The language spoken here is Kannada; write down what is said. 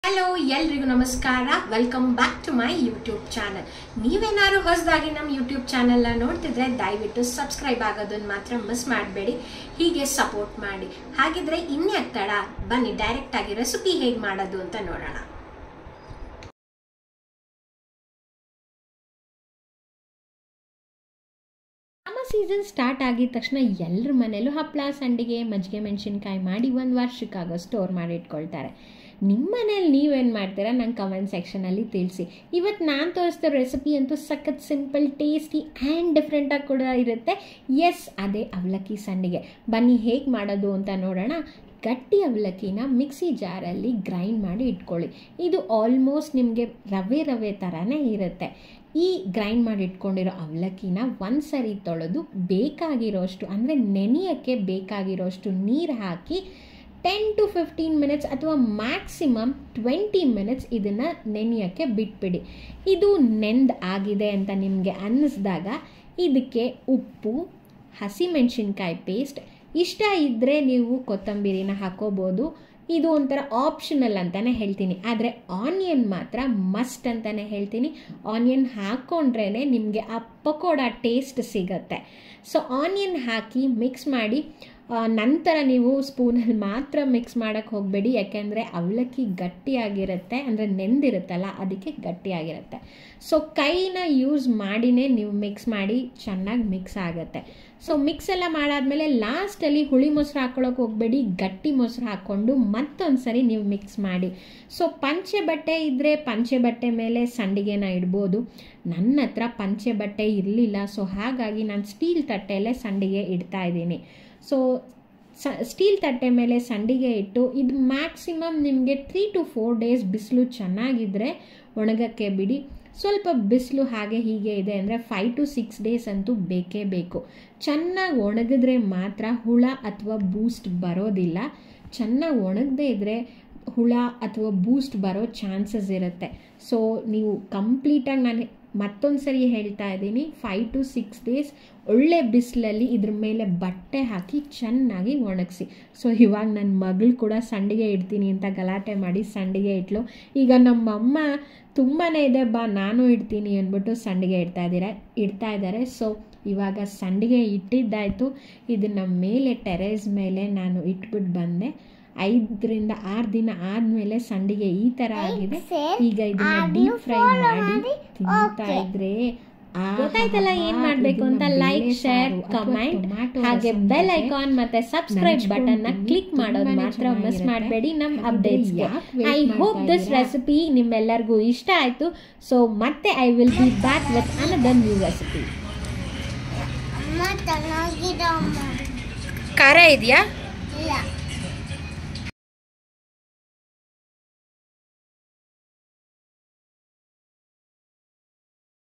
ಹಲೋ ಎಲ್ರಿಗೂ ನಮಸ್ಕಾರ. Welcome back to my YouTube channel. ನೀವೇನಾದ್ರು ಹೊಸದಾಗಿ ನಮ್ಮ ಯೂಟ್ಯೂಬ್ ಚಾನಲ್ನ ನೋಡ್ತಿದ್ರೆ ದಯವಿಟ್ಟು ಸಬ್ಸ್ಕ್ರೈಬ್ ಆಗೋದನ್ನು ಮಾತ್ರ ಮಿಸ್ ಮಾಡಬೇಡಿ. ಹೀಗೆ ಸಪೋರ್ಟ್ ಮಾಡಿ. ಹಾಗಿದ್ರೆ ಇನ್ಯಾಕೆ ತಡ, ಬನ್ನಿ ಡೈರೆಕ್ಟ್ ಆಗಿ ರೆಸಿಪಿ ಹೇಗೆ ಮಾಡೋದು ಅಂತ ನೋಡೋಣ. ಸೀಸನ್ ಸ್ಟಾರ್ಟ್ ಆಗಿದ ತಕ್ಷಣ ಎಲ್ಲರ ಮನೇಲೂ ಹಪ್ಪಳ, ಸಂಡಿಗೆ, ಮಜ್ಜಿಗೆ ಮೆಣಸಿನ್ಕಾಯಿ ಮಾಡಿ ಒಂದು ವರ್ಷಕ್ಕಾಗೋ ಸ್ಟೋರ್ ಮಾಡಿ ಇಟ್ಕೊಳ್ತಾರೆ. ನಿಮ್ಮ ಮನೇಲಿ ನೀವೇನು ಮಾಡ್ತೀರಾ ನಂಗೆ ಕಮೆಂಟ್ ಸೆಕ್ಷನಲ್ಲಿ ತಿಳಿಸಿ. ಇವತ್ತು ನಾನು ತೋರಿಸ್ತಿರೋ ರೆಸಿಪಿ ಅಂತೂ ಸಖತ್ ಸಿಂಪಲ್, ಟೇಸ್ಟಿ ಆ್ಯಂಡ್ ಡಿಫ್ರೆಂಟಾಗಿ ಕೂಡ ಇರುತ್ತೆ. ಎಸ್, ಅದೇ ಅವಲಕ್ಕಿ ಸಂಡಿಗೆ. ಬನ್ನಿ ಹೇಗೆ ಮಾಡೋದು ಅಂತ ನೋಡೋಣ. ಗಟ್ಟಿ ಅವಲಕ್ಕಿನ ಮಿಕ್ಸಿ ಜಾರಲ್ಲಿ ಗ್ರೈಂಡ್ ಮಾಡಿ ಇಟ್ಕೊಳ್ಳಿ. ಇದು ಆಲ್ಮೋಸ್ಟ್ ನಿಮಗೆ ರವೆ ಥರನೇ ಇರುತ್ತೆ. ಈ ಗ್ರೈಂಡ್ ಮಾಡಿ ಇಟ್ಕೊಂಡಿರೋ ಅವಲಕ್ಕಿನ ಒಂದು ಸರಿ ತೊಳೆದು ಬೇಕಾಗಿರೋಷ್ಟು, ಅಂದರೆ ನೆನೆಯೋಕ್ಕೆ ಬೇಕಾಗಿರೋಷ್ಟು ನೀರು ಹಾಕಿ 10 to 15 ಮಿನಿಟ್ಸ್ ಅಥವಾ ಮ್ಯಾಕ್ಸಿಮಮ್ 20 ಮಿನಿಟ್ಸ್ ಇದನ್ನು ನೆನೆಯೋಕ್ಕೆ ಬಿಟ್ಬಿಡಿ. ಇದು ಆಗಿದೆ ಅಂತ ನಿಮಗೆ ಅನ್ನಿಸ್ದಾಗ ಇದಕ್ಕೆ ಉಪ್ಪು, ಹಸಿಮೆಣಸಿನ್ಕಾಯಿ ಪೇಸ್ಟ್, ಇಷ್ಟ ಇದ್ದರೆ ನೀವು ಕೊತ್ತಂಬರಿನ ಹಾಕೋಬೋದು. ಇದು ಒಂಥರ ಆಪ್ಷನಲ್ ಅಂತಲೇ ಹೇಳ್ತೀನಿ, ಆದರೆ ಆನಿಯನ್ ಮಾತ್ರ ಮಸ್ಟ್ ಅಂತಲೇ ಹೇಳ್ತೀನಿ. ಆನಿಯನ್ ಹಾಕ್ಕೊಂಡ್ರೇ ನಿಮಗೆ ಆ ಪಕೋಡ ಟೇಸ್ಟ್ ಸಿಗುತ್ತೆ. ಸೊ ಆನಿಯನ್ ಹಾಕಿ ಮಿಕ್ಸ್ ಮಾಡಿ. ನಂತರ ನೀವು ಸ್ಪೂನಲ್ಲಿ ಮಾತ್ರ ಮಿಕ್ಸ್ ಮಾಡೋಕ್ಕೆ ಹೋಗಬೇಡಿ, ಯಾಕೆಂದರೆ ಅವಲಕ್ಕಿ ಗಟ್ಟಿಯಾಗಿರುತ್ತೆ, ಅಂದರೆ ನೆಂದಿರುತ್ತಲ್ಲ ಅದಕ್ಕೆ ಗಟ್ಟಿಯಾಗಿರುತ್ತೆ. ಸೊ ಕೈನ ಯೂಸ್ ಮಾಡಿನೇ ನೀವು ಮಿಕ್ಸ್ ಮಾಡಿ ಚೆನ್ನಾಗಿ ಮಿಕ್ಸ್ ಆಗುತ್ತೆ. ಸೊ ಮಿಕ್ಸ್ ಎಲ್ಲ ಮಾಡಾದ್ಮೇಲೆ ಲಾಸ್ಟಲ್ಲಿ ಹುಳಿ ಮೊಸರು ಹಾಕ್ಕೊಳ್ಳೋಕೆ ಹೋಗಬೇಡಿ, ಗಟ್ಟಿ ಮೊಸರು ಹಾಕ್ಕೊಂಡು ಮತ್ತೊಂದು ಸರಿ ನೀವು ಮಿಕ್ಸ್ ಮಾಡಿ. ಸೊ ಪಂಚೆ ಬಟ್ಟೆ ಇದ್ದರೆ ಪಂಚೆ ಬಟ್ಟೆ ಮೇಲೆ ಸಂಡಿಗೆನ ಇಡ್ಬೋದು. ನನ್ನ ಹತ್ರ ಪಂಚೆ ಬಟ್ಟೆ ಇರಲಿಲ್ಲ, ಸೊ ಹಾಗಾಗಿ ನಾನು ಸ್ಟೀಲ್ ತಟ್ಟೆಯಲ್ಲೇ ಸಂಡಿಗೆ ಇಡ್ತಾ ಇದ್ದೀನಿ. ಸೊ ಸ್ಟೀಲ್ ತಟ್ಟೆ ಮೇಲೆ ಸಂಡಿಗೆ ಇಟ್ಟು ಇದು ಮ್ಯಾಕ್ಸಿಮಮ್ ನಿಮಗೆ 3 to 4 ಡೇಸ್ ಬಿಸಿಲು ಚೆನ್ನಾಗಿದ್ದರೆ ಒಣಗಕ್ಕೆ ಬಿಡಿ. ಸ್ವಲ್ಪ ಬಿಸಿಲು ಹಾಗೆ ಹೀಗೆ ಇದೆ ಅಂದರೆ 5 to 6 ಡೇಸ್ ಅಂತೂ ಬೇಕೇ ಬೇಕು. ಚೆನ್ನಾಗಿ ಒಣಗಿದ್ರೆ ಮಾತ್ರ ಹುಳ ಅಥವಾ ಬೂಸ್ಟ್ ಬರೋದಿಲ್ಲ. ಚೆನ್ನಾಗಿ ಒಣಗದೇ ಇದ್ದರೆ ಹುಳ ಅಥವಾ ಬೂಸ್ಟ್ ಬರೋ ಚಾನ್ಸಸ್ ಇರುತ್ತೆ. ಸೊ ನೀವು ಕಂಪ್ಲೀಟಾಗಿ, ನಾನು ಮತ್ತೊಂದು ಸರಿ ಹೇಳ್ತಾ ಇದ್ದೀನಿ, 5 to 6 ಡೇಸ್ ಒಳ್ಳೆ ಬಿಸಿಲಲ್ಲಿ ಇದ್ರ ಮೇಲೆ ಬಟ್ಟೆ ಹಾಕಿ ಚೆನ್ನಾಗಿ ಒಣಗಿಸಿ. ಸೊ ಇವಾಗ ನನ್ನ ಮಗಳು ಕೂಡ ಸಂಡಿಗೆ ಇಡ್ತೀನಿ ಅಂತ ಗಲಾಟೆ ಮಾಡಿ ಸಂಡಿಗೆ ಇಟ್ಲು. ಈಗ ನಮ್ಮಮ್ಮ ತುಂಬಾ ಇದೆ, ಬಾ ನಾನು ಇಡ್ತೀನಿ ಅಂದ್ಬಿಟ್ಟು ಸಂಡಿಗೆ ಇಡ್ತಾ ಇದ್ದಾರೆ. ಸೊ ಇವಾಗ ಸಂಡಿಗೆ ಇಟ್ಟಿದ್ದಾಯಿತು. ಇದನ್ನು ಮೇಲೆ ಟೆರೇಸ್ ಮೇಲೆ ನಾನು ಇಟ್ಬಿಟ್ಟು ಬಂದೆ. 5 to 6 ದಿನ ಆದಮೇಲೆ ಸಂಡಿಗೆ ಈ ಥರ ಆಗಿದೆ. ಈಗ ಇದನ್ನ ಡೀಪ್ ಫ್ರೈ ಮಾಡಿ ತಿಂತಾ ಇದ್ರೆ ಗೊತ್ತಾಯ್ತಲ್ಲ ಏನ್ ಮಾಡ್ಬೇಕು ಅಂತ. ಲೈಕ್, ಶೇರ್, ಕಮೆಂಟ್, ಹಾಗೆ ಬೆಲ್ ಐಕಾನ್ ಮತ್ತೆ ಸಬ್ಸ್ಕ್ರೈಬ್ ಬಟನ್ ನ ಕ್ಲಿಕ್ ಮಾಡೋದು ಮಾತ್ರ ಮಿಸ್ ಮಾಡಬೇಡಿ ನಮ್ಮ ಅಪ್ಡೇಟ್ಸ್ಗೆ. ಐ ಹೋಪ್ ದಿಸ್ ರೆಸಿಪಿ ನಿಮ್ಮೆಲ್ಲರಿಗೂ ಇಷ್ಟ ಆಯ್ತು. ಸೊ ಮತ್ತೆ I will be back with another new recipe. ಖಾರ ಇದೆಯಾ?